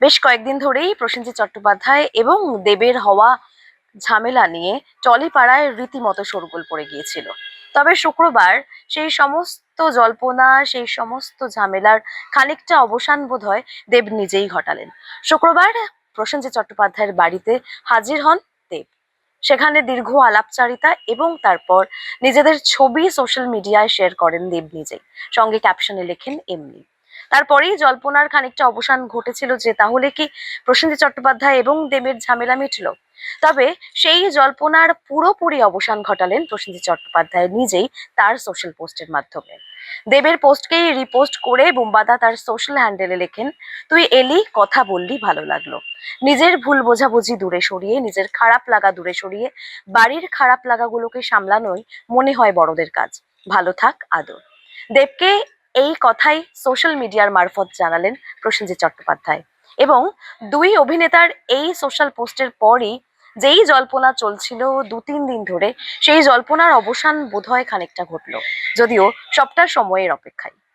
বেশ কয়েকদিন ধরেই প্রসেনজিৎ চট্টোপাধ্যায় এবং দেবের হওয়া ঝামেলা নিয়ে টলিপাড়ায় রীতিমতো শোরগোল পড়ে গিয়েছিল। তবে শুক্রবার সেই সমস্ত জল্পনা, সেই সমস্ত ঝামেলার খানিকটা অবসান বোধহয় দেব নিজেই ঘটালেন। শুক্রবার প্রসেনজিৎ চট্টোপাধ্যায়ের বাড়িতে হাজির হন দেব। সেখানে দীর্ঘ আলাপচারিতা এবং তারপর নিজেদের ছবি সোশ্যাল মিডিয়ায় শেয়ার করেন দেব নিজেই। সঙ্গে ক্যাপশনে লেখেন এমনি। তারপরেই জল্পনার খানিকটা অবসান ঘটেছিল যে তাহলে কি প্রসেনজিৎ চট্টোপাধ্যায় এবং দেবের ঝামেলা মিটলো। তবে সেই জল্পনার পুরোপুরি অবসান ঘটালেন প্রসেনজিৎ চট্টোপাধ্যায় নিজেই তার সোশ্যাল পোস্টের মাধ্যমে। দেবের পোস্টকেই রিপোস্ট করে বুম্বাদা তার সোশ্যাল হ্যান্ডেলে লেখেন, তুই এলি, কথা বললি, ভালো লাগলো। নিজের ভুল বোঝাবুঝি দূরে সরিয়ে, নিজের খারাপ লাগা দূরে সরিয়ে বাড়ির খারাপ লাগাগুলোকে সামলানোই মনে হয় বড়দের কাজ। ভালো থাক, আদর। দেবকে এই কথাই সোশ্যাল মিডিয়ার মারফত জানালেন প্রসেনজিৎ চট্টোপাধ্যায়। এবং দুই অভিনেতার এই সোশ্যাল পোস্টের পরই যেই জল্পনা চলছিল 2-3 দিন ধরে, সেই জল্পনার অবসান বোধহয় খানিকটা ঘটলো, যদিও সবটা সময়ের অপেক্ষায়।